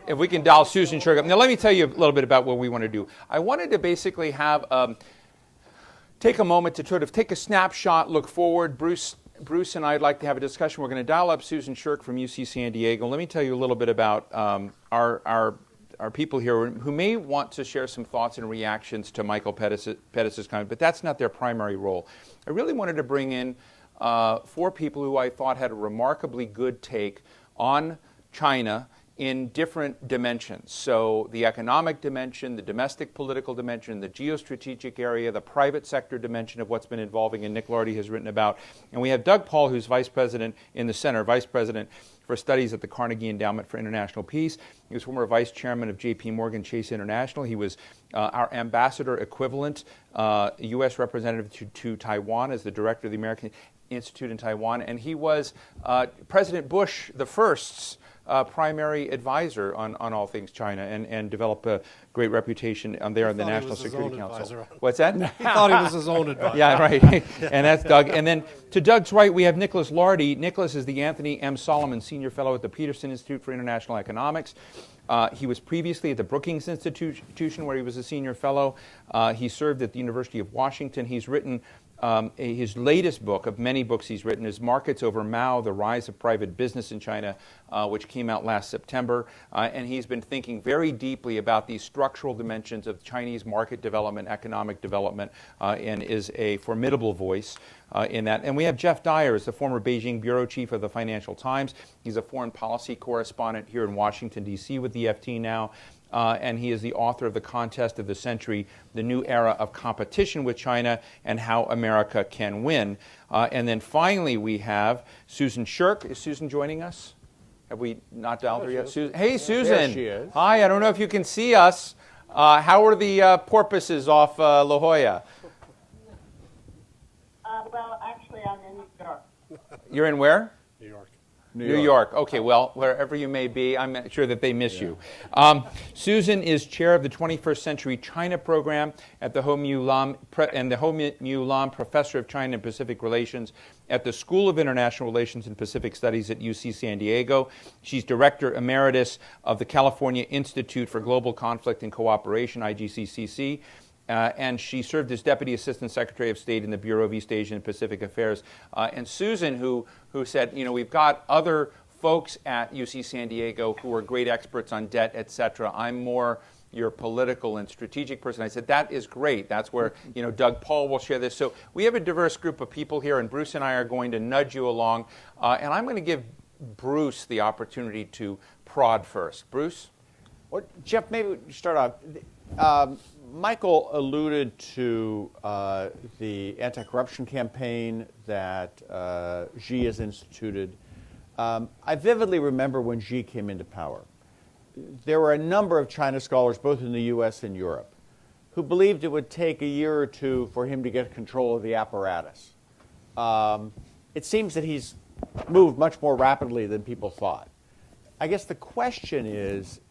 if we can dial Susan Shirk up. Now, let me tell you a little bit about what we want to do. I wanted to basically have take a moment to sort of take a snapshot, look forward. Bruce and I would like to have a discussion. We're going to dial up Susan Shirk from UC San Diego. Let me tell you a little bit about our people here who may want to share some thoughts and reactions to Michael Pettis's comment, but that's not their primary role. I really wanted to bring in 4 people who I thought had a remarkably good take on China in different dimensions. So the economic dimension, the domestic political dimension, the geostrategic area, the private sector dimension of what's been evolving, and Nick Lardy has written about. And we have Doug Paal, who's vice president in the center, vice president for studies at the Carnegie Endowment for International Peace. He was former vice chairman of J.P. Morgan Chase International. He was our ambassador equivalent, U.S. representative to Taiwan as the director of the American Institute in Taiwan. And he was President Bush the First's primary advisor on all things China, and developed a great reputation there in the National Security Council. What's that? He thought he was his own advisor. Yeah, right. And that's Doug. And then to Doug's right, we have Nicholas Lardy. Nicholas is the Anthony M. Solomon Senior Fellow at the Peterson Institute for International Economics. He was previously at the Brookings Institution, where he was a senior fellow. He served at the University of Washington. He's written his latest book, of many books he's written, is Markets Over Mao, The Rise of Private Business in China, which came out last September. And he's been thinking very deeply about these structural dimensions of Chinese market development, economic development, and is a formidable voice in that. And we have Geoff Dyer, as the former Beijing bureau chief of the Financial Times. He's a foreign policy correspondent here in Washington, D.C. with the FT now. And he is the author of The Contest of the Century, The New Era of Competition with China and How America Can Win. And then finally we have Susan Shirk. Is Susan joining us? Have we not dialed her yet? Hey, Susan. There she is. Hi, I don't know if you can see us. How are the porpoises off La Jolla? Well, actually, I'm in New York. You're in where? New York. New York. Okay, well, wherever you may be, I'm sure that they miss you. Susan is chair of the 21st Century China Program at the Ho Mu Lam and the Ho Mu Lam Professor of China and Pacific Relations at the School of International Relations and Pacific Studies at UC San Diego. She's director emeritus of the California Institute for Global Conflict and Cooperation, IGCCC. And she served as Deputy Assistant Secretary of State in the Bureau of East Asian and Pacific Affairs. And Susan, who said, we've got other folks at UC San Diego who are great experts on debt, et cetera. I'm more your political and strategic person. I said, that is great. That's where, Doug Paal will share this. So we have a diverse group of people here, and Bruce and I are going to nudge you along. And I'm going to give Bruce the opportunity to prod first. Bruce? Well, Geoff, maybe we start off. Michael alluded to the anti-corruption campaign that Xi has instituted. I vividly remember when Xi came into power. There were a number of China scholars, both in the U.S. and Europe, who believed it would take a year or two for him to get control of the apparatus. It seems that he's moved much more rapidly than people thought. I guess the question is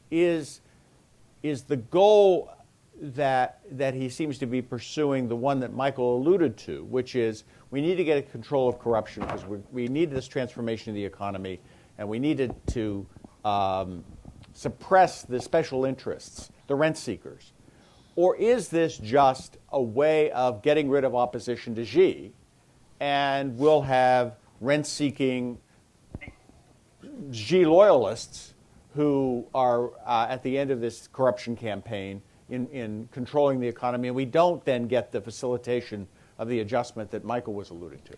the goal that he seems to be pursuing the one that Michael alluded to, which is we need to get a control of corruption because we need this transformation of the economy, and we needed to suppress the special interests, the rent seekers? Or is this just a way of getting rid of opposition to Xi, and we'll have rent-seeking Xi loyalists who are at the end of this corruption campaign in controlling the economy, and we don't then get the facilitation of the adjustment that Michael was alluding to?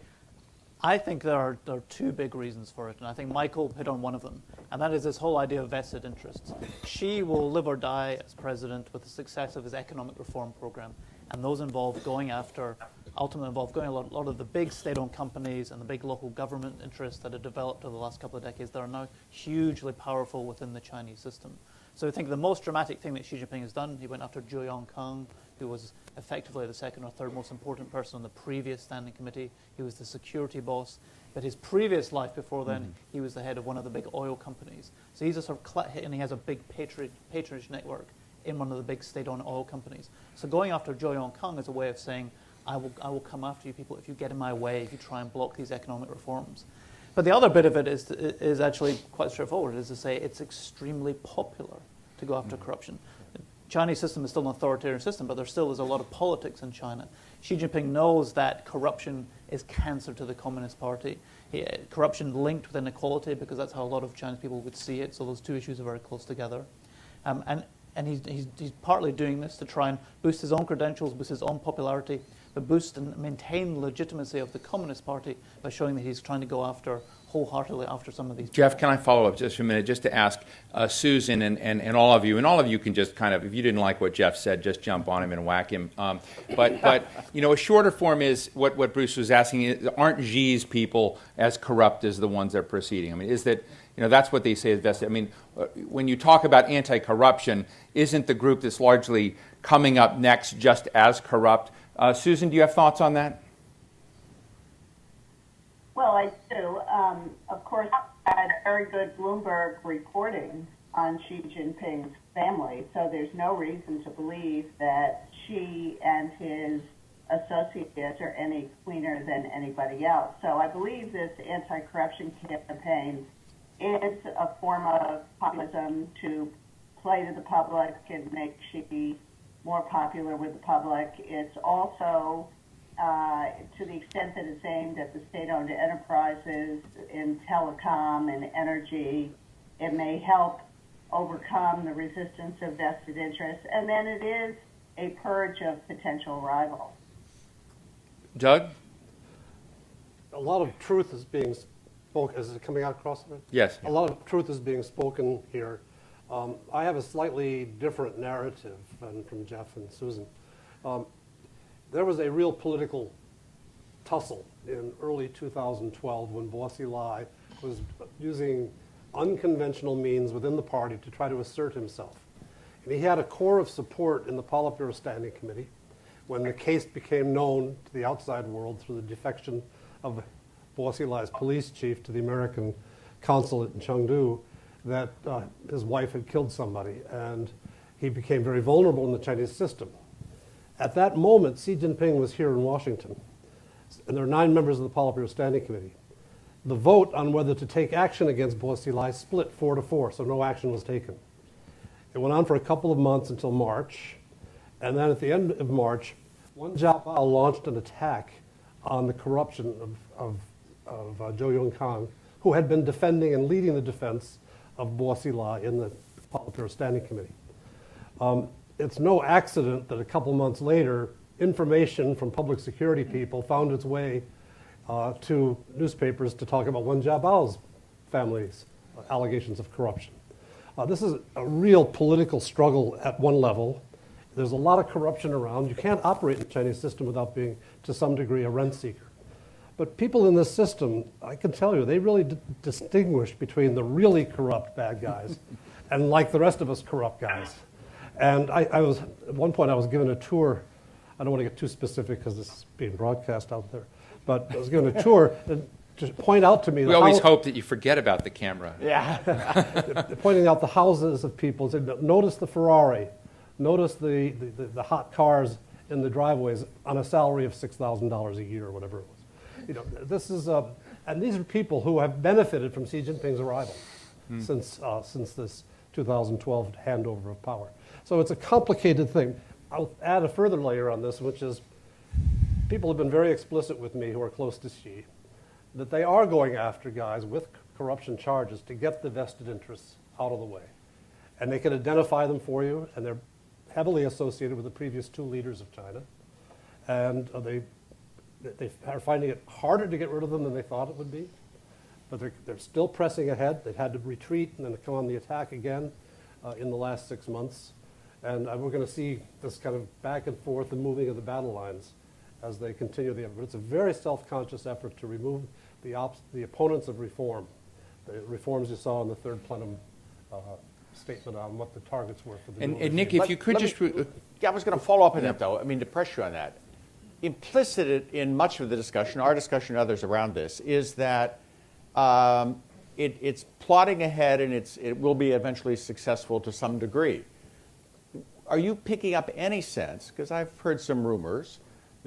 I think there are two big reasons for it, and I think Michael hit on one of them, and that is this whole idea of vested interests. Xi will live or die as president with the success of his economic reform program, and those ultimately involve going a lot of the big state-owned companies and the big local government interests that have developed over the last couple of decades that are now hugely powerful within the Chinese system. So I think the most dramatic thing that Xi Jinping has done, he went after Zhou Yongkang, who was effectively the second or third most important person on the previous standing committee. He was the security boss. But his previous life before then, he was the head of one of the big oil companies. So he's a sort of, and he has a big patronage network in one of the big state-owned oil companies. So going after Zhou Yongkang is a way of saying, I will come after you people if you get in my way, if you try and block these economic reforms. But the other bit of it is actually quite straightforward, is to say it's extremely popular to go after corruption. The Chinese system is still an authoritarian system, but there still is a lot of politics in China. Xi Jinping knows that corruption is cancer to the Communist Party. Corruption linked with inequality, because that's how a lot of Chinese people would see it, so those two issues are very close together. And he's partly doing this to try and boost his own credentials, boost his own popularity, but boost and maintain the legitimacy of the Communist Party by showing that he's trying to go wholeheartedly after some of these Geoff, people. can I follow up just for a minute, just to ask Susan and all of you can just kind of, if you didn't like what Geoff said, just jump on him and whack him. But a shorter form is what Bruce was asking, aren't Xi's people as corrupt as the ones that are proceeding? I mean, is that, that's what they say is vested. I mean, when you talk about anti-corruption, isn't the group that's largely coming up next just as corrupt? Susan, do you have thoughts on that? Well, I do. Of course, I had very good Bloomberg reporting on Xi Jinping's family, so there's no reason to believe that Xi and his associates are any cleaner than anybody else. So I believe this anti-corruption campaign is a form of populism to play to the public and make Xi more popular with the public. It's also to the extent that it's aimed at the state-owned enterprises in telecom and energy, it may help overcome the resistance of vested interests. And then it is a purge of potential rivals. Doug? A lot of truth is being spoken. Is it coming out across the room? Yes. A lot of truth is being spoken here. I have a slightly different narrative than from Geoff and Susan. There was a real political tussle in early 2012 when Bo Xilai was using unconventional means within the party to try to assert himself. And he had a core of support in the Politburo Standing Committee when the case became known to the outside world through the defection of Bo Xilai's police chief to the American consulate in Chengdu that his wife had killed somebody, and he became very vulnerable in the Chinese system. At that moment, Xi Jinping was here in Washington, and there are 9 members of the Politburo Standing Committee. The vote on whether to take action against Bo Xilai split 4-4, so no action was taken. It went on for a couple of months until March, and then at the end of March, Wen Jiabao launched an attack on the corruption of Zhou Yongkang, who had been defending and leading the defense of Bo Xilai in the Politburo Standing Committee. It's no accident that a couple months later, information from public security people found its way to newspapers to talk about Wen Jiabao's family's allegations of corruption. This is a real political struggle at one level. There's a lot of corruption around. You can't operate in the Chinese system without being, to some degree, a rent seeker. But people in this system, I can tell you, they really distinguish between the really corrupt bad guys and, like the rest of us, corrupt guys. And I was, at one point, I was given a tour. I don't want to get too specific because this is being broadcast out there. But I was given a tour to point out to me. We always hope that you forget about the camera. Yeah. Pointing out the houses of people. Said, notice the Ferrari. Notice the hot cars in the driveways on a salary of $6,000 a year or whatever it was. This is, and these are people who have benefited from Xi Jinping's arrival since this 2012 handover of power. So it's a complicated thing. I'll add a further layer on this, which is people have been very explicit with me who are close to Xi that they are going after guys with corruption charges to get the vested interests out of the way. And they can identify them for you, and they're heavily associated with the previous 2 leaders of China. And they are finding it harder to get rid of them than they thought it would be. But they're still pressing ahead. They've had to retreat and then come on the attack again in the last 6 months. And we're going to see this kind of back and forth and moving of the battle lines as they continue the effort. But it's a very self-conscious effort to remove the opponents of reform, the reforms you saw in the 3rd plenum statement on what the targets were for the And Nick, if you could just... Yeah, I was going to follow up on that, though. I mean, to press you on that. Implicit in much of the discussion, our discussion and others around this, is that it's plodding ahead and it will be eventually successful to some degree. Are you picking up any sense, because I've heard some rumors,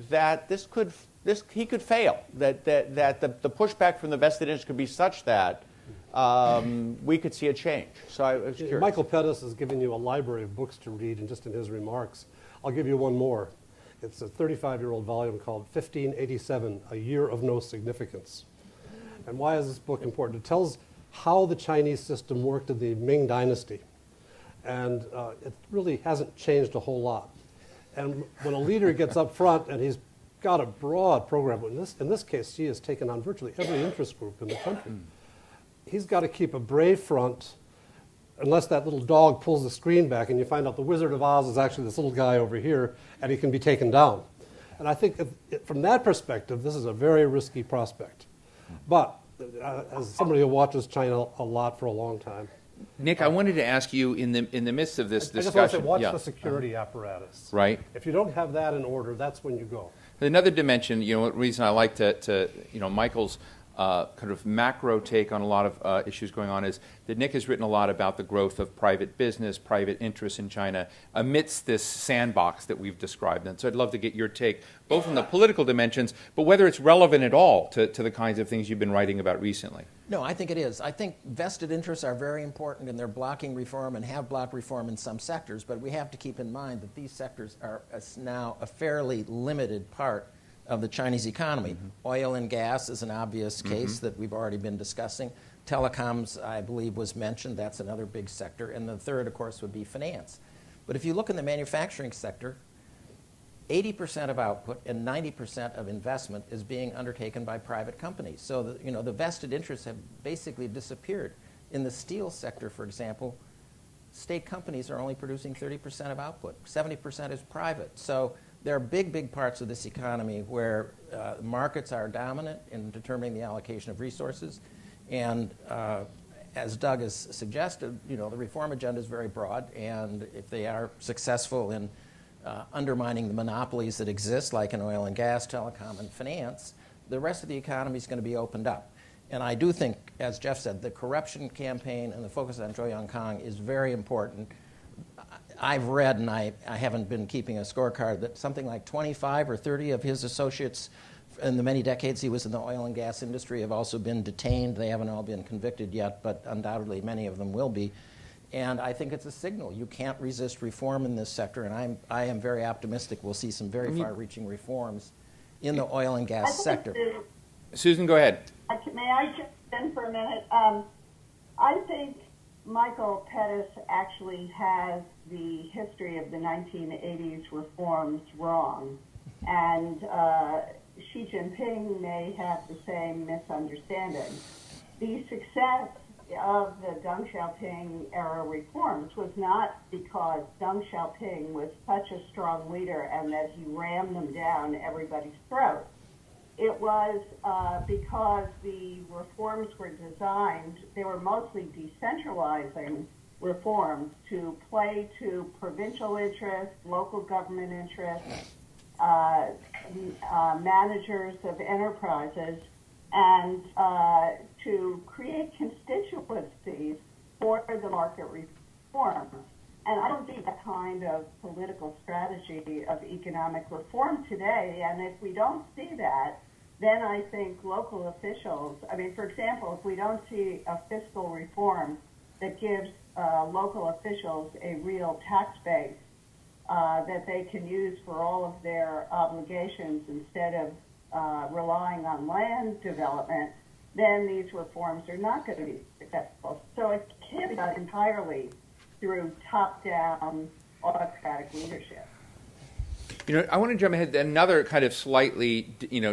that this could he could fail. That the pushback from the vested interest could be such that we could see a change. So I was curious. Michael Pettis has given you a library of books to read, and just in his remarks, I'll give you one more. It's a 35-year-old volume called 1587, A Year of No Significance. And why is this book important? It tells how the Chinese system worked in the Ming Dynasty. And it really hasn't changed a whole lot. And when a leader gets up front and he's got a broad program, in this case, Xi has taken on virtually every interest group in the country. He's got to keep a brave front, unless that little dog pulls the screen back and you find out the Wizard of Oz is actually this little guy over here and he can be taken down. And I think from that perspective, this is a very risky prospect. But as somebody who watches China a lot for a long time, Nick, I wanted to ask you in the midst of this discussion. I just want to say, watch the security apparatus. Right. If you don't have that in order, that's when you go. Another dimension, the reason I like to Michael's kind of macro take on a lot of issues going on is that Nick has written a lot about the growth of private business, private interests in China amidst this sandbox that we've described. And so I'd love to get your take, both on the political dimensions, but whether it's relevant at all to the kinds of things you've been writing about recently. No, I think it is. I think vested interests are very important, and they're blocking reform and have blocked reform in some sectors, but we have to keep in mind that these sectors are now a fairly limited part of the Chinese economy. Mm-hmm. Oil and gas is an obvious case that we've already been discussing. Telecoms, I believe, was mentioned. That's another big sector. And the third, of course, would be finance. But if you look in the manufacturing sector, 80% of output and 90% of investment is being undertaken by private companies. So the vested interests have basically disappeared. In the steel sector, for example, state companies are only producing 30% of output. 70% is private. So there are big parts of this economy where markets are dominant in determining the allocation of resources. And as Doug has suggested, the reform agenda is very broad. And if they are successful in undermining the monopolies that exist, like in oil and gas, telecom, and finance, the rest of the economy is going to be opened up. And I do think, as Geoff said, the corruption campaign and the focus on Zhou Yongkang is very important. I've read, and I haven't been keeping a scorecard, that something like 25 or 30 of his associates in the many decades he was in the oil and gas industry have also been detained. They haven't all been convicted yet, but undoubtedly many of them will be. And I think it's a signal. You can't resist reform in this sector, and I am very optimistic we'll see some very far-reaching reforms in the oil and gas sector. Susan, go ahead. May I jump in for a minute? I think Michael Pettis actually has the history of the 1980s reforms wrong, and Xi Jinping may have the same misunderstanding. The success of the Deng Xiaoping era reforms was not because Deng Xiaoping was such a strong leader and that he rammed them down everybody's throat. It was because the reforms were designed, they were mostly decentralizing reforms to play to provincial interests, local government interests, managers of enterprises, and to create constituencies for the market reform. And I don't see that kind of political strategy of economic reform today. And if we don't see that, then I think local officials, for example, if we don't see a fiscal reform that gives local officials a real tax base that they can use for all of their obligations instead of relying on land development, then these reforms are not going to be successful. So it can't be done entirely through top-down autocratic leadership. I want to jump ahead to another kind of slightly,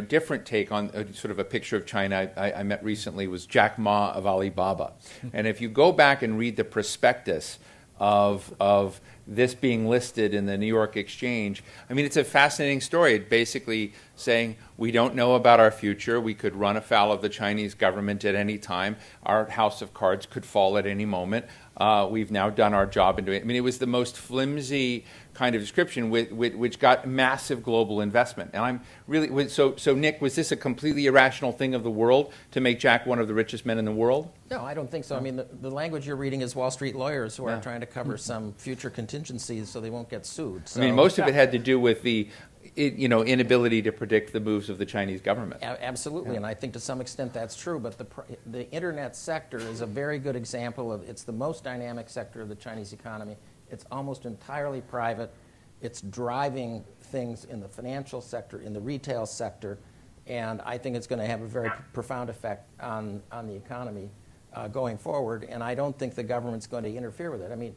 different take on sort of a picture of China I met recently was Jack Ma of Alibaba. And if you go back and read the prospectus of this being listed in the New York Exchange, it's a fascinating story. It basically saying we don't know about our future. We could run afoul of the Chinese government at any time. Our house of cards could fall at any moment. We've now done our job in doing it. It was the most flimsy kind of description which got massive global investment. And I'm really so Nick, was this a completely irrational thing of the world to make Jack one of the richest men in the world? No, I don't think so. The language you're reading is Wall Street lawyers who are trying to cover some future contingencies so they won't get sued. So. Most of it had to do with the inability to predict the moves of the Chinese government. Absolutely, and I think to some extent that's true, but the internet sector is a very good example of, it's the most dynamic sector of the Chinese economy. It's almost entirely private. It's driving things in the financial sector, in the retail sector, and I think it's going to have a very profound effect on the economy going forward, and I don't think the government's going to interfere with it. I mean,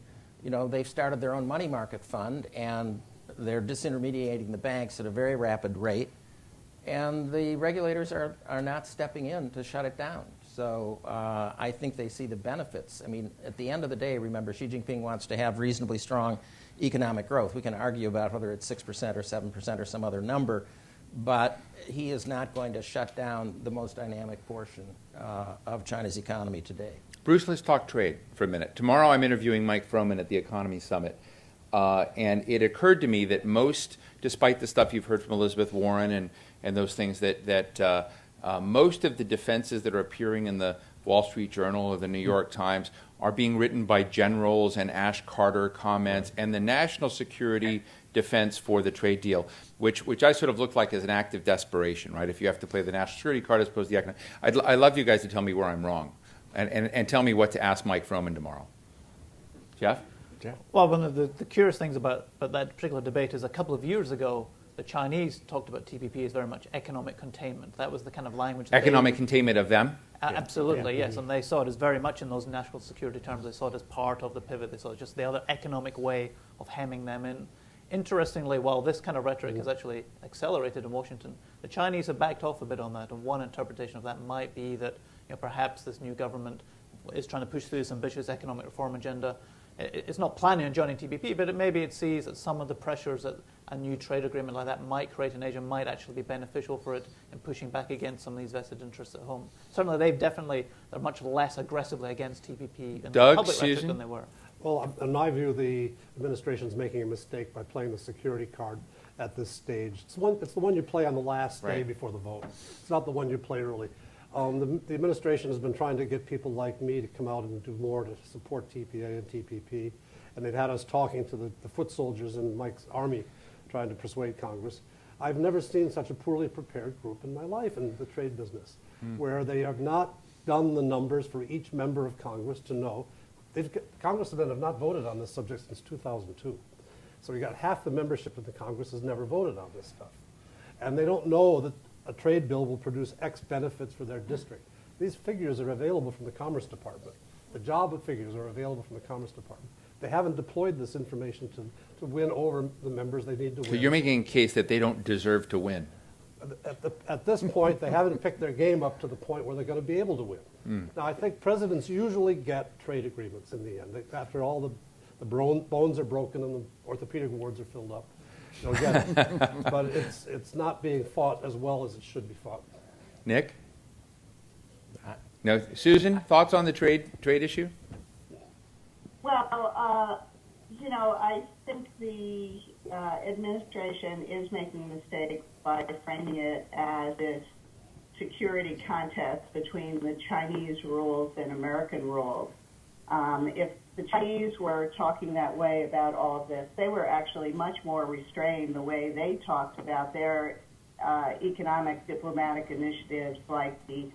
they've started their own money market fund, and they're disintermediating the banks at a very rapid rate, and the regulators are not stepping in to shut it down. So I think they see the benefits. I mean, at the end of the day, remember, Xi Jinping wants to have reasonably strong economic growth. We can argue about whether it's 6% or 7% or some other number, but he is not going to shut down the most dynamic portion of China's economy today. Bruce, let's talk trade for a minute. Tomorrow I'm interviewing Mike Froman at the Economy Summit, and it occurred to me that despite the stuff you've heard from Elizabeth Warren and those things, that most of the defenses that are appearing in the Wall Street Journal or the New York Times are being written by generals and Ash Carter comments and the national security defense for the trade deal, which I sort of look like as an act of desperation, right? If you have to play the national security card as opposed to the economic. I'd love you guys to tell me where I'm wrong and tell me what to ask Mike Froman tomorrow. Geoff? Well, one of the curious things about that particular debate is a couple of years ago, the Chinese talked about TPP as very much economic containment. That was the kind of language. Economic containment of them? Absolutely, yes. And they saw it as very much in those national security terms. They saw it as part of the pivot. They saw it just the other economic way of hemming them in. Interestingly, while this kind of rhetoric has actually accelerated in Washington, the Chinese have backed off a bit on that. And one interpretation of that might be that perhaps this new government is trying to push through this ambitious economic reform agenda. It's not planning on joining TPP, but maybe it sees that some of the pressures that a new trade agreement like that might create in Asia might actually be beneficial for it in pushing back against some of these vested interests at home. Certainly, they're much less aggressively against TPP in the public rhetoric than they were. Well, in my view, the administration is making a mistake by playing the security card at this stage. It's the one you play on the last day before the vote. It's not the one you play early. The administration has been trying to get people like me to come out and do more to support TPA and TPP, and they've had us talking to the foot soldiers in Mike's army trying to persuade Congress. I've never seen such a poorly prepared group in my life in the trade business, where they have not done the numbers for each member of Congress to know. Congressmen have not voted on this subject since 2002. So you got half the membership of the Congress has never voted on this stuff. And they don't know that a trade bill will produce X benefits for their district. These figures are available from the Commerce Department. The job figures are available from the Commerce Department. They haven't deployed this information to win over the members they need to win. So you're making a case that they don't deserve to win. At this point, they haven't picked their game up to the point where they're going to be able to win. Now, I think presidents usually get trade agreements in the end. After all the bones are broken and the orthopedic wards are filled up, they'll get it. But it's not being fought as well as it should be fought. Nick? No. Susan, thoughts on the trade issue? Well, I think the administration is making a mistake by framing it as this security contest between the Chinese rules and American rules. If the Chinese were talking that way about all of this, they were actually much more restrained the way they talked about their economic diplomatic initiatives, like the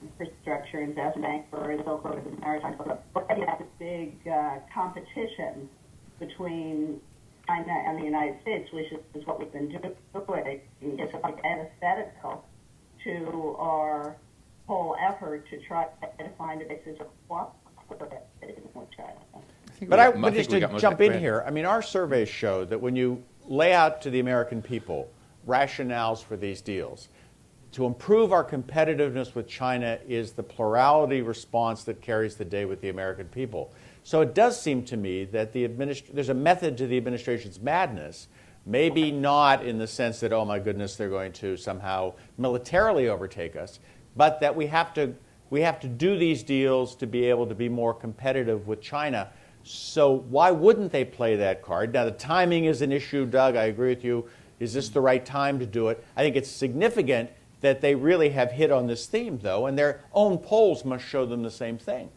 infrastructure investment bank for the maritime. We have this big competition between China and the United States, which is what we've been doing. It's like antithetical to our whole effort to try to find a basis of cooperating with China. But just to jump in here, I mean, our surveys show that when you lay out to the American people rationales for these deals, to improve our competitiveness with China is the plurality response that carries the day with the American people. So it does seem to me that there's a method to the administration's madness, maybe not in the sense that, oh my goodness, they're going to somehow militarily overtake us, but that we have to do these deals to be able to be more competitive with China. So why wouldn't they play that card? Now, the timing is an issue, Doug. I agree with you. Is this the right time to do it? I think it's significant that they really have hit on this theme, though, and their own polls must show them the same thing.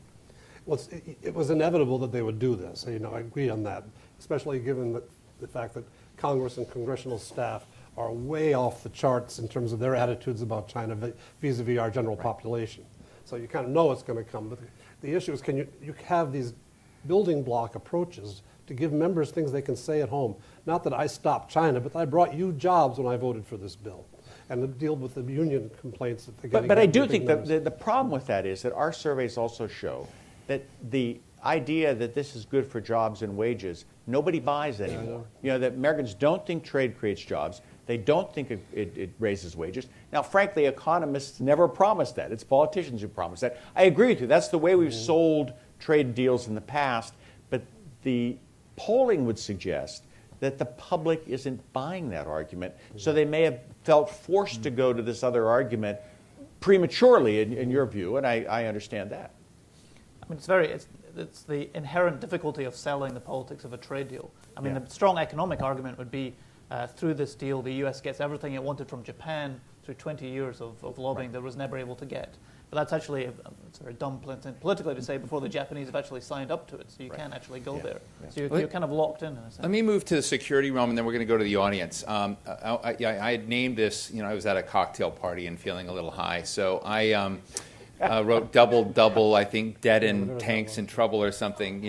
Well, it was inevitable that they would do this. I agree on that, especially given the fact that Congress and congressional staff are way off the charts in terms of their attitudes about China vis-a-vis our general population. So you kind of know it's going to come. But the issue is, can you have these building block approaches to give members things they can say at home? Not that I stopped China, but I brought you jobs when I voted for this bill. And to deal with the union complaints that they're getting. But I do think that the problem with that is that our surveys also show that the idea that this is good for jobs and wages, nobody buys anymore. That Americans don't think trade creates jobs. They don't think it raises wages. Now, frankly, economists never promise that. It's politicians who promise that. I agree with you. That's the way we've sold trade deals in the past. But the polling would suggest that the public isn't buying that argument. So they may have felt forced to go to this other argument prematurely, in your view, and I understand that. I mean, it's the inherent difficulty of selling the politics of a trade deal. I mean, the strong economic argument would be through this deal, the U.S. gets everything it wanted from Japan through 20 years of lobbying that it was never able to get. But that's actually it's very dumb politically to say before the Japanese have actually signed up to it, so you can't actually go there. So you're kind of locked in a sense. Let me move to the security realm, and then we're going to go to the audience. I had named this, I was at a cocktail party and feeling a little high, so I wrote double, I think, dead in tanks in trouble or something,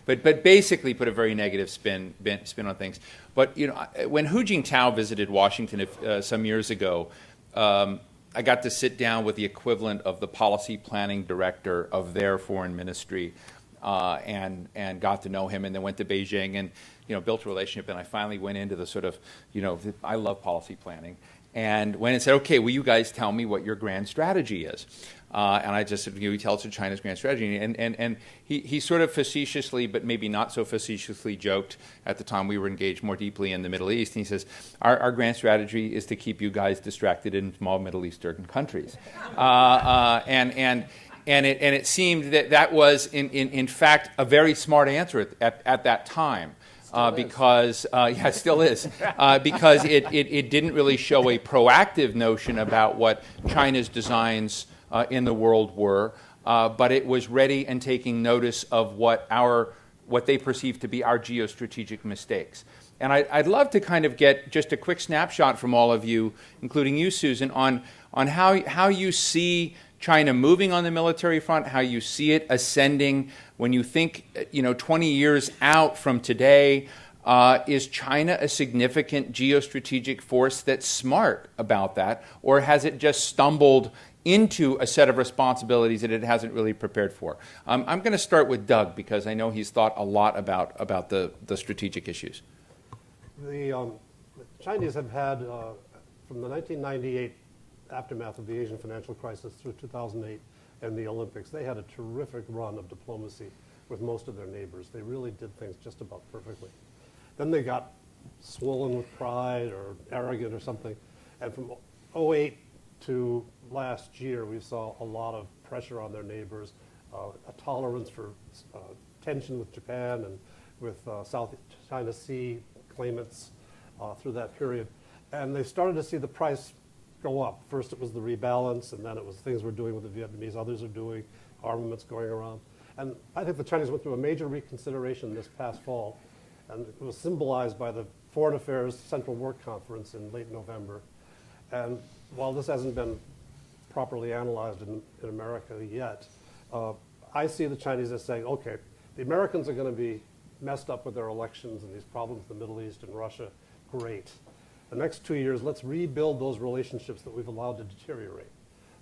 but basically put a very negative spin on things. But, when Hu Jintao visited Washington some years ago, I got to sit down with the equivalent of the policy planning director of their foreign ministry and got to know him, and then went to Beijing and, built a relationship. And I finally went into the sort of, I love policy planning, and went and said, okay, will you guys tell me what your grand strategy is? And I just said, you tell us China's grand strategy. And he sort of facetiously, but maybe not so facetiously, joked at the time we were engaged more deeply in the Middle East. And he says, our grand strategy is to keep you guys distracted in small Middle Eastern countries. And it seemed that was, in fact, a very smart answer at that time. Because it still is, because it didn't really show a proactive notion about what China's designs in the world were, but it was ready and taking notice of what they perceived to be our geostrategic mistakes. And I'd love to kind of get just a quick snapshot from all of you, including you, Susan, on how you see China moving on the military front, how you see it ascending. When you think, 20 years out from today, is China a significant geostrategic force that's smart about that, or has it just stumbled into a set of responsibilities that it hasn't really prepared for? I'm going to start with Doug, because I know he's thought a lot about the strategic issues. The Chinese have had, from the 1998 aftermath of the Asian financial crisis through 2008 and the Olympics, they had a terrific run of diplomacy with most of their neighbors. They really did things just about perfectly. Then they got swollen with pride or arrogant or something. And from 2008 to last year, we saw a lot of pressure on their neighbors, a tolerance for tension with Japan and with South China Sea claimants through that period. And they started to see the price go up. First it was the rebalance, and then it was things we're doing with the Vietnamese, others are doing, armaments going around. And I think the Chinese went through a major reconsideration this past fall, and it was symbolized by the Foreign Affairs Central Work Conference in late November. And while this hasn't been properly analyzed in America yet, I see the Chinese as saying, okay, the Americans are going to be messed up with their elections and these problems in the Middle East and Russia. Great. The next 2 years, let's rebuild those relationships that we've allowed to deteriorate.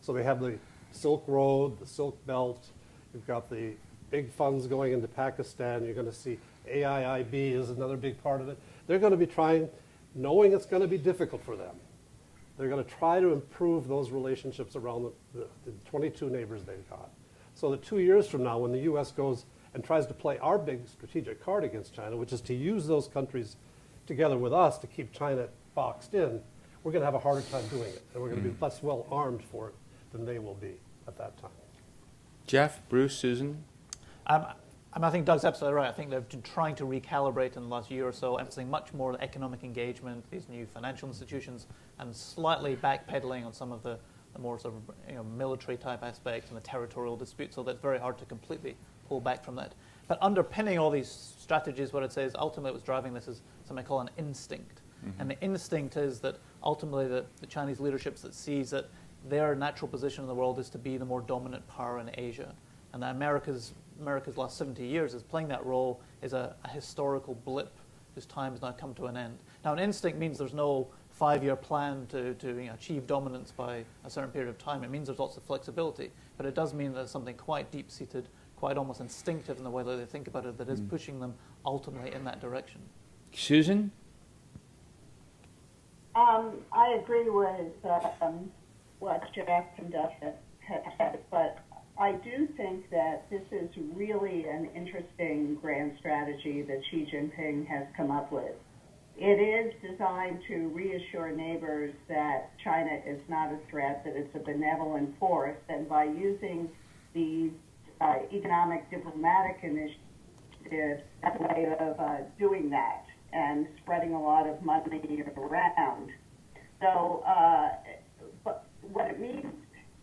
So they have the Silk Road, the Silk Belt. You've got the big funds going into Pakistan. You're going to see AIIB is another big part of it. They're going to be trying, knowing it's going to be difficult for them, they're going to try to improve those relationships around the 22 neighbors they've got. So that 2 years from now, when the U.S. goes and tries to play our big strategic card against China, which is to use those countries together with us to keep China boxed in, we're going to have a harder time doing it. And we're going to be less well armed for it than they will be at that time. Geoff, Bruce, Susan? I think Doug's absolutely right. I think they've been trying to recalibrate in the last year or so, emphasizing much more economic engagement, these new financial institutions, and slightly backpedaling on some of the the more sort of military type aspects and the territorial disputes, so that's very hard to completely pull back from that. But underpinning all these strategies, what I'd say is ultimately what's driving this is something I call an instinct. Mm-hmm. And the instinct is that ultimately the Chinese leadership that sees that their natural position in the world is to be the more dominant power in Asia. And that America's last 70 years is playing that role is a historical blip whose time has now come to an end. Now, an instinct means there's no 5-year plan to achieve dominance by a certain period of time. It means there's lots of flexibility, but it does mean that there's something quite deep-seated, quite almost instinctive in the way that they think about it that is pushing them ultimately in that direction. Susan? I agree with what Geoff and Geoff had said, but I do think that this is really an interesting grand strategy that Xi Jinping has come up with. It is designed to reassure neighbors that China is not a threat, that it's a benevolent force, and by using these economic diplomatic initiatives as a way of doing that and spreading a lot of money around. So but what it means,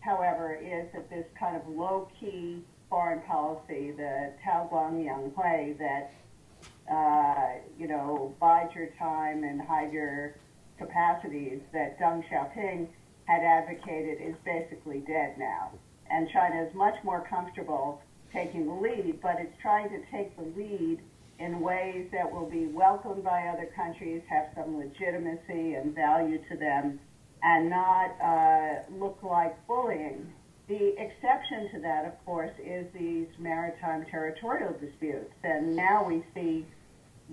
however, is that this kind of low-key foreign policy, the Tao Guangyang way, that bide your time and hide your capacities that Deng Xiaoping had advocated is basically dead now. And China is much more comfortable taking the lead, but it's trying to take the lead in ways that will be welcomed by other countries, have some legitimacy and value to them, and not look like bullying. The exception to that, of course, is these maritime territorial disputes. And now we see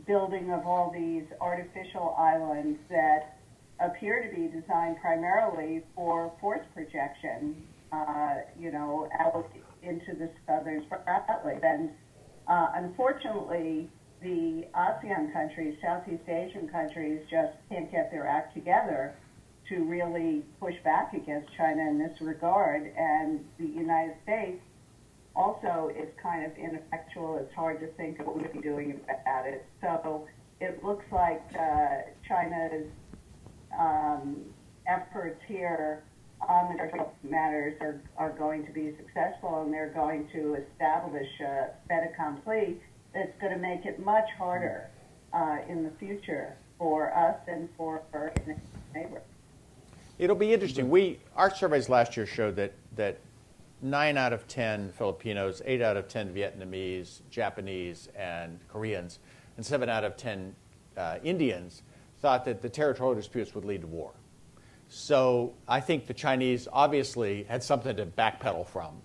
building of all these artificial islands that appear to be designed primarily for force projection, out into the southern spotlight. And unfortunately, the ASEAN countries, Southeast Asian countries, just can't get their act together to really push back against China in this regard. And the United States also is kind of ineffectual. It's hard to think of what we'd be doing about it. So it looks like China's efforts here on the territorial matters are going to be successful, and they're going to establish a fait accompli that's going to make it much harder in the future for us and for our neighbors. It'll be interesting. Our surveys last year showed that 9 out of 10 Filipinos, 8 out of 10 Vietnamese, Japanese, and Koreans, and 7 out of 10 Indians thought that the territorial disputes would lead to war. So I think the Chinese obviously had something to backpedal from.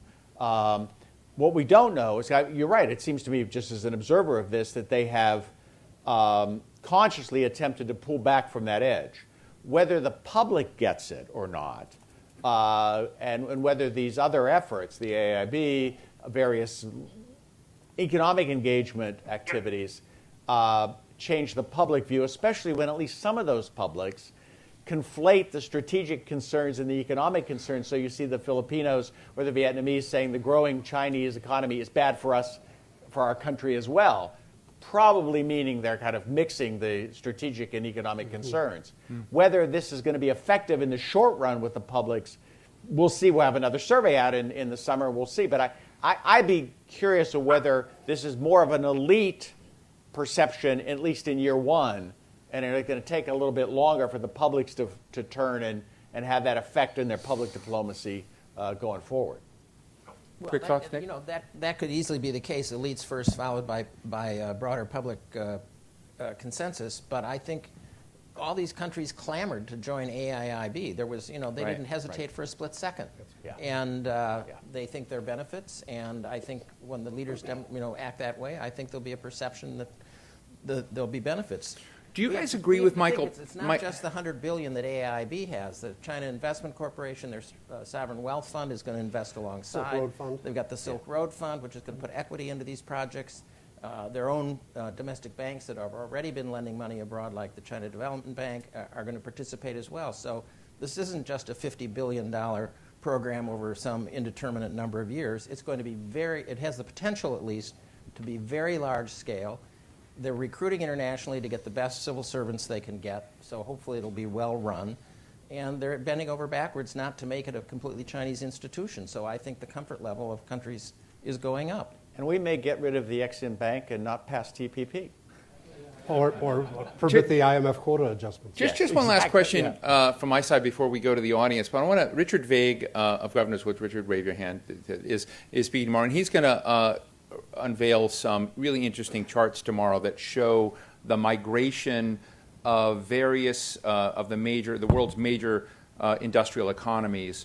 What we don't know is, you're right, it seems to me just as an observer of this, that they have consciously attempted to pull back from that edge. Whether the public gets it or not, and whether these other efforts, the AIIB, various economic engagement activities, change the public view, especially when at least some of those publics conflate the strategic concerns and the economic concerns. So you see the Filipinos or the Vietnamese saying the growing Chinese economy is bad for us, for our country as well, probably meaning they're kind of mixing the strategic and economic concerns. Whether this is going to be effective in the short run with the publics, we'll see. We'll have another survey out in the summer. We'll see. But I'd be curious of whether this is more of an elite perception, at least in year one, and it's going to take a little bit longer for the publics to turn and have that effect in their public diplomacy going forward. Well, Quick thoughts, Nick? That could easily be the case. Elites first, followed by broader public consensus. But I think all these countries clamored to join AIIB. There was, they didn't hesitate for a split second, and they think there are benefits. And I think when the leaders, act that way, I think there'll be a perception that there'll be benefits. Do you guys agree with Michael? It's not just the $100 billion that AIIB has. The China Investment Corporation, their sovereign wealth fund, is going to invest alongside. Silk Road Fund. They've got the Silk Road Fund, which is going to put equity into these projects. Their own domestic banks that have already been lending money abroad, like the China Development Bank, are going to participate as well. So this isn't just a $50 billion program over some indeterminate number of years. It's going to be it has the potential at least to be very large scale. They're recruiting internationally to get the best civil servants they can get, so hopefully it'll be well run. and they're bending over backwards not to make it a completely Chinese institution. So I think the comfort level of countries is going up. And we may get rid of the Ex-Im Bank and not pass TPP. Or permit the IMF quota adjustments. Just one last question from my side before we go to the audience. But I want to, Richard Vague of Governors Woods, Richard, wave your hand, is speaking tomorrow. And he's going to unveil some really interesting charts tomorrow that show the migration of various of the world's major industrial economies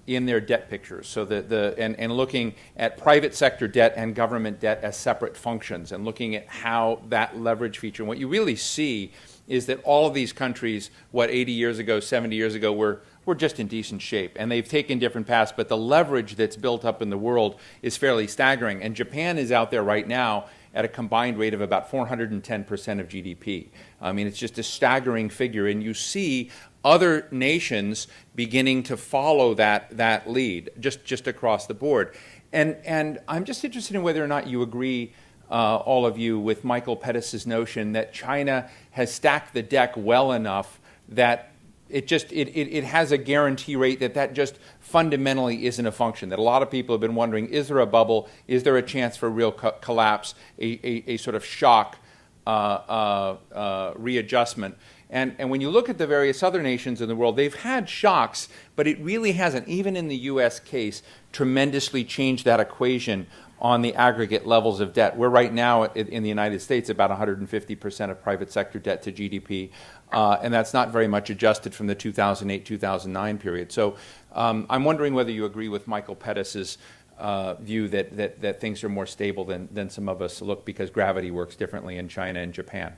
in their debt pictures. So and looking at private sector debt and government debt as separate functions, and looking at how that leverage feature. And what you really see is that all of these countries, 80 years ago, 70 years ago, were just in decent shape, and they've taken different paths, but the leverage that's built up in the world is fairly staggering. And Japan is out there right now at a combined rate of about 410% of GDP. I mean, it's just a staggering figure, and you see other nations beginning to follow that lead just across the board. And I'm just interested in whether or not you agree, all of you, with Michael Pettis' notion that China has stacked the deck well enough that it has a guarantee rate that just fundamentally isn't a function. That a lot of people have been wondering, is there a bubble? Is there a chance for real collapse, a sort of shock readjustment? And when you look at the various other nations in the world, they've had shocks, but it really hasn't, even in the U.S. case, tremendously changed that equation on the aggregate levels of debt. We're right now in the United States about 150% of private sector debt to GDP, and that's not very much adjusted from the 2008-2009 period. So I'm wondering whether you agree with Michael Pettis' view that things are more stable than some of us look, because gravity works differently in China and Japan.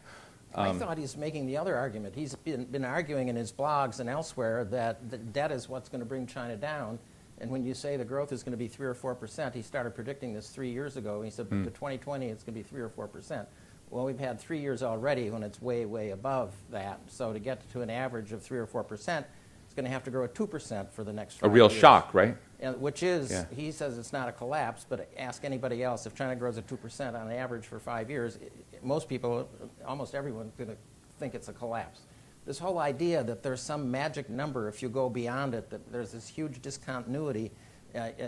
I thought he's making the other argument. He's been arguing in his blogs and elsewhere that the debt is what's going to bring China down. And when you say the growth is going to be 3 or 4%, he started predicting this 3 years ago. He said to 2020 it's going to be 3 or 4%. Well, we've had 3 years already when it's way, way above that. So to get to an average of 3 or 4%, it's going to have to grow at 2% for the next 5 years. A real shock, right? And which is, he says it's not a collapse, but ask anybody else. If China grows at 2% on average for 5 years, most people, almost everyone's going to think it's a collapse. This whole idea that there's some magic number, if you go beyond it, that there's this huge discontinuity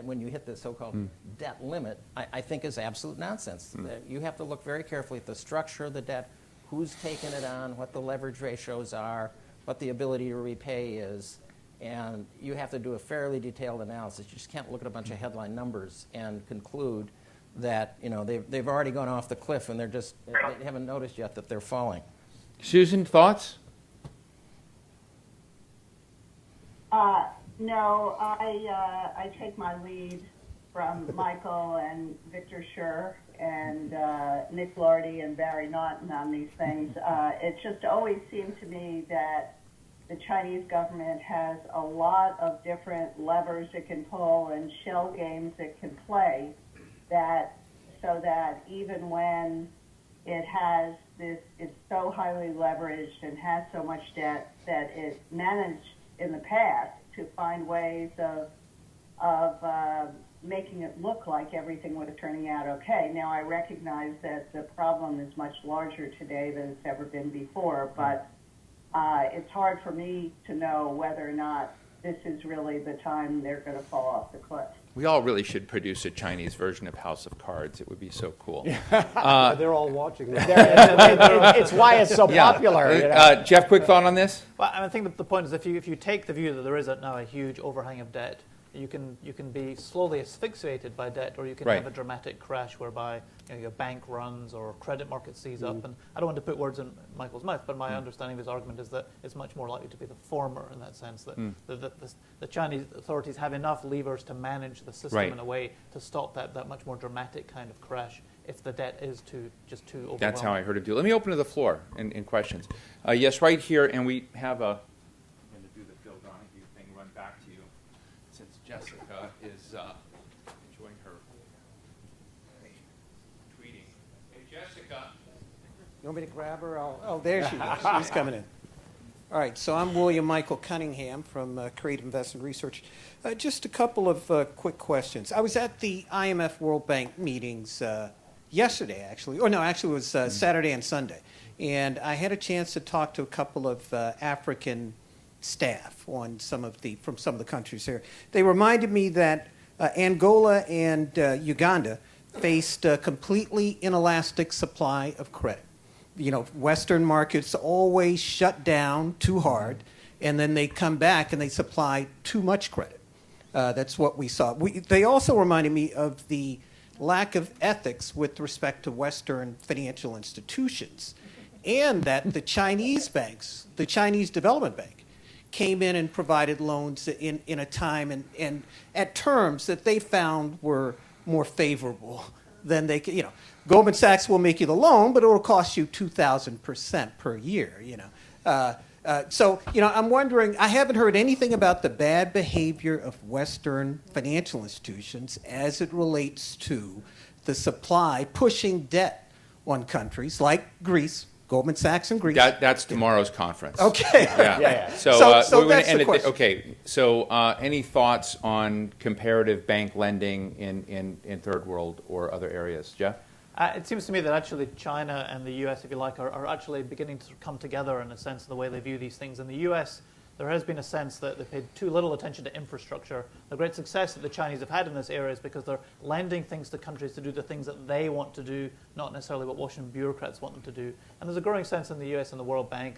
when you hit the so-called debt limit, I think is absolute nonsense. You have to look very carefully at the structure of the debt, who's taken it on, what the leverage ratios are, what the ability to repay is, and you have to do a fairly detailed analysis. You just can't look at a bunch of headline numbers and conclude that they've already gone off the cliff and they haven't noticed yet that they're falling. Susan, thoughts? No, I take my lead from Michael and Victor Schur and Nick Lardy and Barry Naughton on these things. It just always seemed to me that the Chinese government has a lot of different levers it can pull and shell games it can play, so that even when it has it's so highly leveraged and has so much debt that it managed in the past to find ways of making it look like everything was turning out okay. Now, I recognize that the problem is much larger today than it's ever been before, but it's hard for me to know whether or not this is really the time they're going to fall off the cliff. We all really should produce a Chinese version of House of Cards. It would be so cool. They're all watching this. It's why it's so popular. Geoff, quick thought on this? Well, I think that the point is if you take the view that there is now a huge overhang of debt, you can be slowly asphyxiated by debt, or you can have a dramatic crash whereby your bank runs or credit market seize up. And I don't want to put words in Michael's mouth, but my understanding of his argument is that it's much more likely to be the former, in that sense, that the Chinese authorities have enough levers to manage the system in a way to stop that much more dramatic kind of crash if the debt is too overwhelming. That's how I heard him do it. Let me open to the floor in questions. Yes, right here, and we have I'm going to do the Phil Donahue thing, run back to you, since Jessica is enjoying her tweeting. Hey, Jessica. You want me to grab her? Oh, there she is. She's coming in. All right, so I'm William Michael Cunningham from Creative Investment Research. Just a couple of quick questions. I was at the IMF World Bank meetings yesterday, actually. Or no, actually it was Saturday and Sunday. And I had a chance to talk to a couple of African staff on from some of the countries here. They reminded me that Angola and Uganda faced a completely inelastic supply of credit. Western markets always shut down too hard, and then they come back and they supply too much credit. That's what we saw. They also reminded me of the lack of ethics with respect to Western financial institutions, and that the Chinese banks, the Chinese Development Bank, came in and provided loans in a time and at terms that they found were more favorable than they could. Goldman Sachs will make you the loan, but it will cost you 2,000% per year. So I'm wondering. I haven't heard anything about the bad behavior of Western financial institutions as it relates to the supply pushing debt on countries like Greece. Goldman Sachs and Greece. That's tomorrow's conference. Okay. Yeah. So we're going to end it. Okay. So any thoughts on comparative bank lending in third world or other areas, Geoff? It seems to me that actually China and the U.S., if you like, are actually beginning to come together in a sense of the way they view these things. In the U.S., there has been a sense that they paid too little attention to infrastructure. The great success that the Chinese have had in this area is because they're lending things to countries to do the things that they want to do, not necessarily what Washington bureaucrats want them to do. And there's a growing sense in the U.S. and the World Bank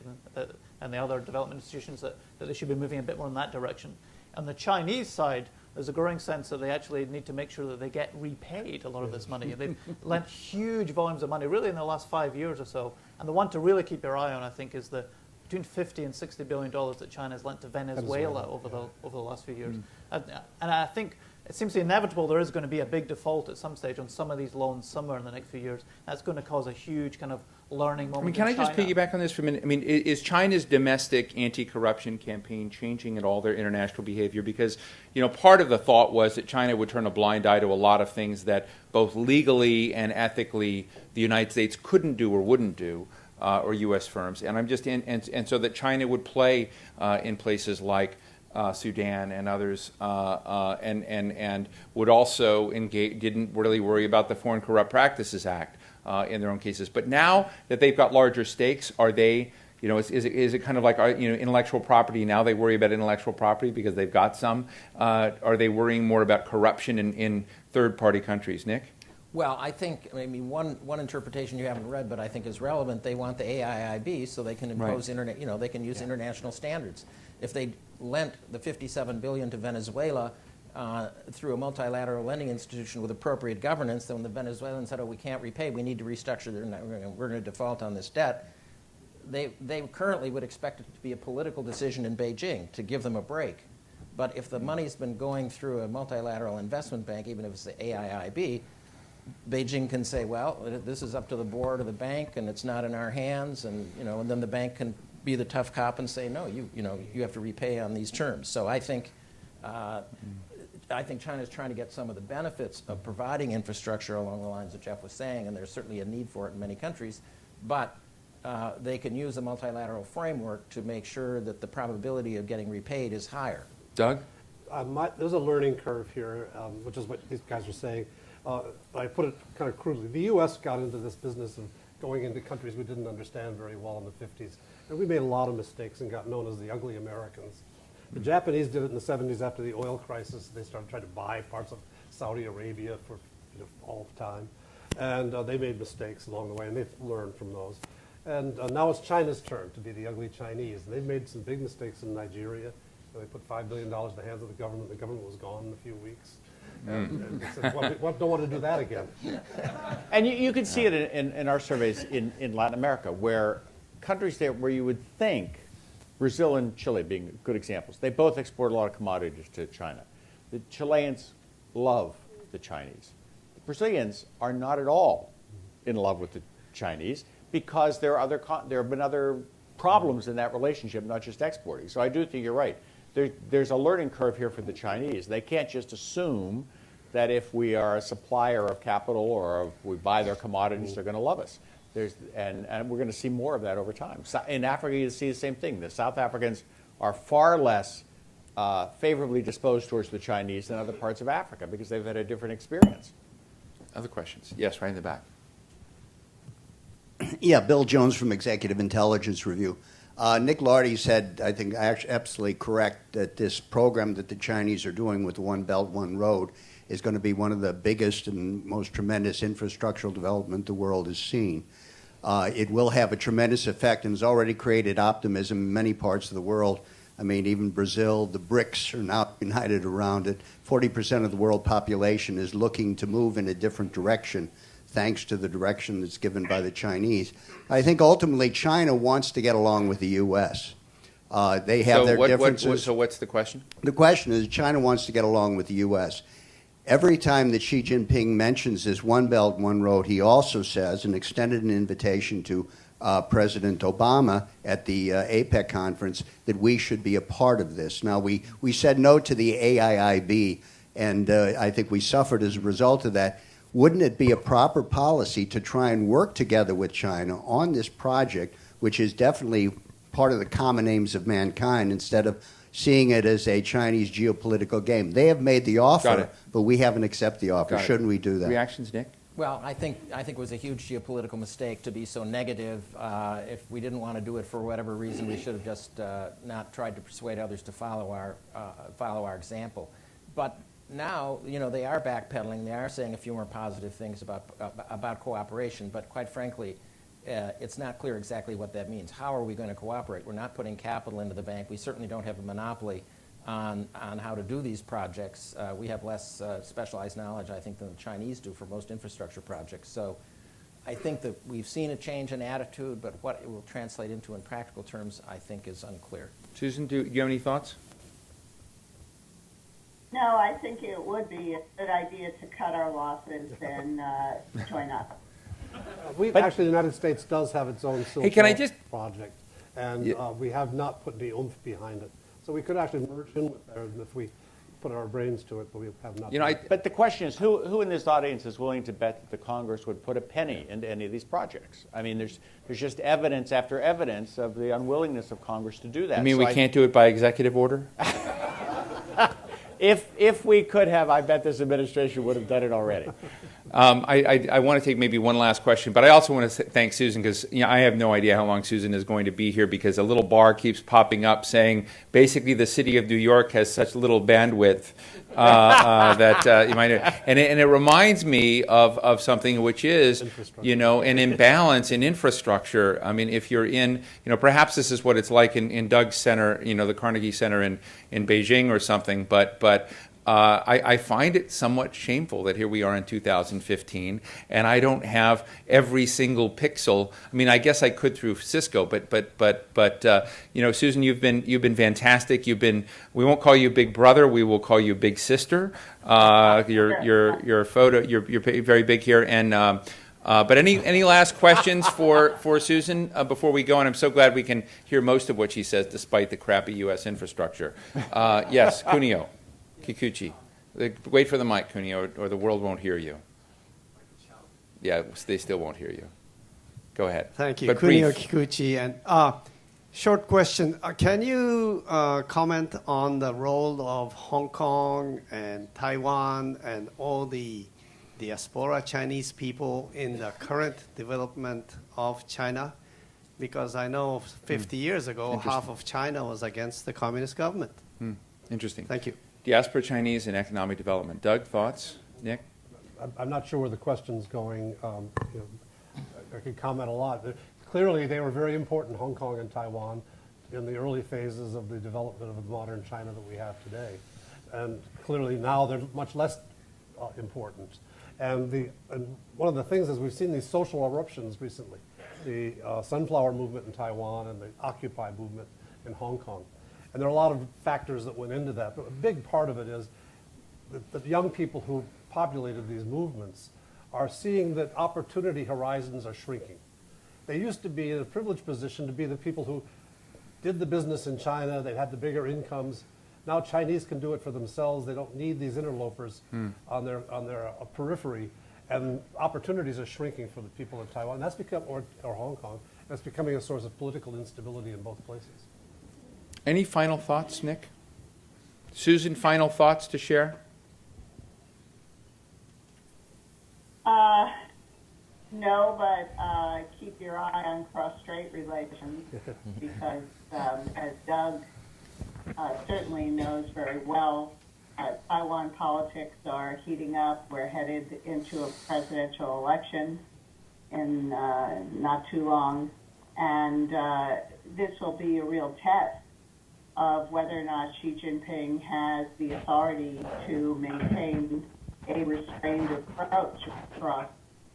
and the other development institutions that they should be moving a bit more in that direction. On the Chinese side, there's a growing sense that they actually need to make sure that they get repaid a lot of this money. They've lent huge volumes of money, really in the last 5 years or so. And the one to really keep your eye on, I think, is the between $50 and $60 billion that China has lent to Venezuela over the last few years. And I think it seems to be inevitable there is going to be a big default at some stage on some of these loans somewhere in the next few years. That's going to cause a huge kind of learning moment. Can I just piggyback on this for a minute? Is China's domestic anti-corruption campaign changing at all their international behavior? Because, part of the thought was that China would turn a blind eye to a lot of things that both legally and ethically the United States couldn't do or wouldn't do. Or U.S. firms, and I'm just and so that China would play in places like Sudan and others, and would also engage, didn't really worry about the Foreign Corrupt Practices Act in their own cases. But now that they've got larger stakes, are they? Is it kind of like intellectual property? Now they worry about intellectual property because they've got some. Are they worrying more about corruption in third-party countries? Nick? Well, I think, one interpretation you haven't read, but I think is relevant. They want the AIIB so they can impose they can use international standards. If they lent the $57 billion to Venezuela through a multilateral lending institution with appropriate governance, then when the Venezuelans said, we can't repay, we need to restructure, we're going to default on this debt, they currently would expect it to be a political decision in Beijing to give them a break. But if the money's been going through a multilateral investment bank, even if it's the AIIB, Beijing can say, well, this is up to the board of the bank, and it's not in our hands, and and then the bank can be the tough cop and say, no, you have to repay on these terms. So I think China's trying to get some of the benefits of providing infrastructure along the lines that Geoff was saying, and there's certainly a need for it in many countries, but they can use a multilateral framework to make sure that the probability of getting repaid is higher. Doug? There's a learning curve here, which is what these guys are saying. I put it kind of crudely. The U.S. got into this business of going into countries we didn't understand very well in the 50s. And we made a lot of mistakes and got known as the ugly Americans. The Japanese did it in the 70s after the oil crisis. They started trying to buy parts of Saudi Arabia for all the time. And they made mistakes along the way, and they've learned from those. And now it's China's turn to be the ugly Chinese. And they've made some big mistakes in Nigeria. They put $5 billion in the hands of the government. The government was gone in a few weeks. And said, don't want to do that again. And you can see it in our surveys in Latin America, where countries there where you would think, Brazil and Chile being good examples, they both export a lot of commodities to China. The Chileans love the Chinese. The Brazilians are not at all in love with the Chinese because there have been other problems in that relationship, not just exporting. So I do think you're right. There's a learning curve here for the Chinese. They can't just assume that if we are a supplier of capital or if we buy their commodities, they're going to love us. And we're going to see more of that over time. In Africa, you see the same thing. The South Africans are far less favorably disposed towards the Chinese than other parts of Africa because they've had a different experience. Other questions? Yes, right in the back. Yeah, Bill Jones from Executive Intelligence Review. Nick Lardy said, I think actually absolutely correct, that this program that the Chinese are doing with the One Belt, One Road is going to be one of the biggest and most tremendous infrastructural development the world has seen. It will have a tremendous effect and has already created optimism in many parts of the world. I mean, even Brazil, the BRICS are now united around it. 40% of the world population is looking to move in a different direction, thanks to the direction that's given by the Chinese. I think ultimately China wants to get along with the U.S. They have their differences. So what's the question? The question is China wants to get along with the U.S. Every time that Xi Jinping mentions this One Belt, One Road, he also says and extended an invitation to President Obama at the APEC conference that we should be a part of this. Now, we said no to the AIIB, and I think we suffered as a result of that. Wouldn't it be a proper policy to try and work together with China on this project, which is definitely part of the common aims of mankind, instead of seeing it as a Chinese geopolitical game? They have made the offer, but we haven't accepted the offer. Shouldn't we do that? Reactions, Nick? Well, I think it was a huge geopolitical mistake to be so negative. If we didn't want to do it for whatever reason, we should have just not tried to persuade others to follow our example. But now, they are backpedaling. They are saying a few more positive things about cooperation. But quite frankly, it's not clear exactly what that means. How are we going to cooperate? We're not putting capital into the bank. We certainly don't have a monopoly on how to do these projects. We have less specialized knowledge, I think, than the Chinese do for most infrastructure projects. So I think that we've seen a change in attitude, but what it will translate into in practical terms, I think, is unclear. Susan, do you have any thoughts? No, I think it would be a good idea to cut our losses and join up. Actually, the United States does have its own Silk Road project, and we have not put the oomph behind it. So we could actually merge in with there if we put our brains to it, but we have not. But the question is, who in this audience is willing to bet that the Congress would put a penny into any of these projects? I mean, there's just evidence after evidence of the unwillingness of Congress to do that. I mean, we can't do it by executive order? If we could have, I bet this administration would have done it already. I want to take maybe one last question, but I also want to thank Susan, because I have no idea how long Susan is going to be here, because a little bar keeps popping up saying basically the city of New York has such little bandwidth that you might. And it reminds me of something which is an imbalance in infrastructure. I mean, if you're in perhaps this is what it's like in Doug's center, the Carnegie Center in Beijing or something, but I find it somewhat shameful that here we are in 2015, and I don't have every single pixel. I mean, I guess I could through Cisco, but Susan, you've been fantastic. We won't call you Big Brother. We will call you Big Sister. Your photo, you're very big here, and. But any last questions for Susan before we go? And I'm so glad we can hear most of what she says, despite the crappy U.S. infrastructure. Yes, Kunio. Kikuchi. Wait for the mic, Kunio, or the world won't hear you. Yeah, they still won't hear you. Go ahead. Thank you. But Kunio brief. Kikuchi. And short question. Can you comment on the role of Hong Kong and Taiwan and all the diaspora Chinese people in the current development of China? Because I know 50 years ago, half of China was against the communist government. Interesting. Thank you. Diaspora Chinese and economic development. Doug, thoughts? Nick? I'm not sure where the question's going. I could comment a lot. Clearly, they were very important, Hong Kong and Taiwan, in the early phases of the development of the modern China that we have today. And clearly now they're much less important. And one of the things is we've seen these social eruptions recently. The Sunflower Movement in Taiwan and the Occupy movement in Hong Kong. And there are a lot of factors that went into that, but a big part of it is that the young people who populated these movements are seeing that opportunity horizons are shrinking. They used to be in a privileged position to be the people who did the business in China, they had the bigger incomes. Now Chinese can do it for themselves. They don't need these interlopers on their periphery, and opportunities are shrinking for the people of Taiwan. That's become, or Hong Kong, that's becoming a source of political instability in both places. Any final thoughts, Nick? Susan, final thoughts to share? No, but keep your eye on cross-strait relations because, as Doug certainly knows very well, Taiwan politics are heating up. We're headed into a presidential election in not too long, and this will be a real test of whether or not Xi Jinping has the authority to maintain a restrained approach across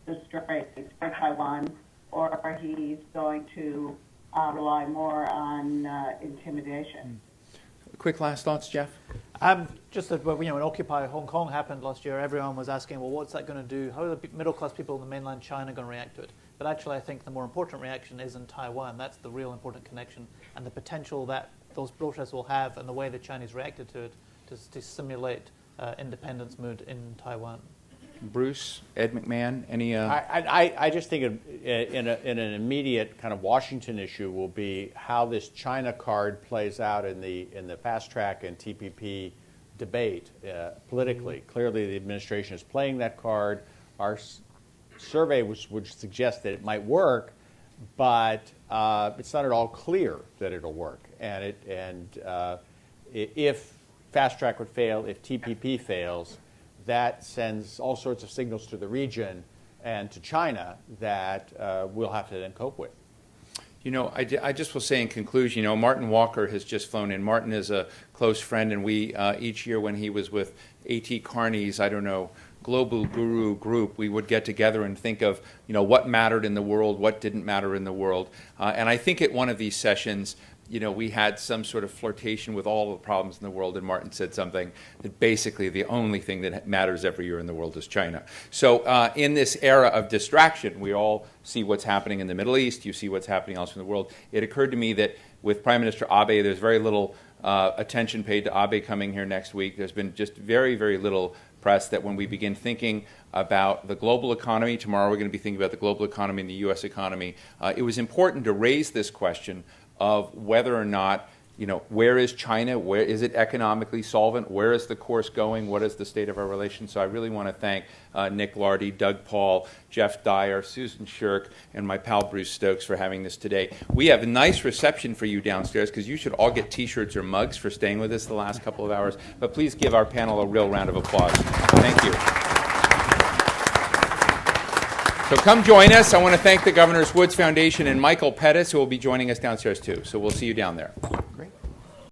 the strait for Taiwan, or he's going to rely more on intimidation. Quick last thoughts, Geoff? Just that when Occupy Hong Kong happened last year, everyone was asking, well, what's that going to do? How are the middle-class people in the mainland China going to react to it? But actually, I think the more important reaction is in Taiwan. That's the real important connection, and the potential that those protests will have and the way the Chinese reacted to it to simulate independence mood in Taiwan. Bruce, Ed McMahon, any? I just think in an immediate kind of Washington issue will be how this China card plays out in the fast track and TPP debate politically. Clearly, the administration is playing that card. Our survey would suggest that it might work, but it's not at all clear that it'll work. And if fast track would fail, if TPP fails, that sends all sorts of signals to the region and to China that we'll have to then cope with. I just will say in conclusion, Martin Walker has just flown in. Martin is a close friend, and we each year when he was with A.T. Kearney's, Global Guru group, we would get together and think of, what mattered in the world, what didn't matter in the world. And I think at one of these sessions, we had some sort of flirtation with all the problems in the world, and Martin said something that basically the only thing that matters every year in the world is China. So in this era of distraction, we all see what's happening in the Middle East, you see what's happening elsewhere in the world. It occurred to me that with Prime Minister Abe, there's very little attention paid to Abe coming here next week. There's been just very, very little press that when we begin thinking about the global economy, tomorrow we're going to be thinking about the global economy and the U.S. economy, it was important to raise this question of whether or not, where is China? Where is it economically solvent? Where is the course going? What is the state of our relations? So I really want to thank Nick Lardy, Doug Paal, Geoff Dyer, Susan Shirk, and my pal Bruce Stokes for having this today. We have a nice reception for you downstairs because you should all get T-shirts or mugs for staying with us the last couple of hours. But please give our panel a real round of applause. Thank you. So come join us. I want to thank the Governor's Woods Foundation and Michael Pettis, who will be joining us downstairs too. So we'll see you down there.